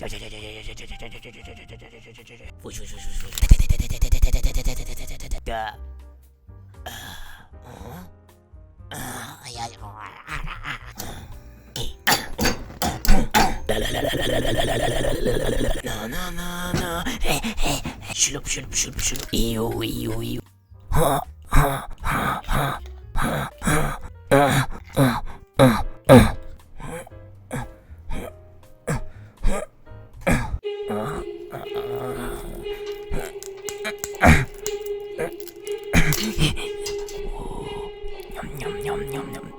Vuş vuş vuş vuş. Ya. Ay ay. No no no no. Şulup şulup şulup şulup. İyo iyo iyo. Ha ha ha ha ha ha. Yum yum yum yum yum.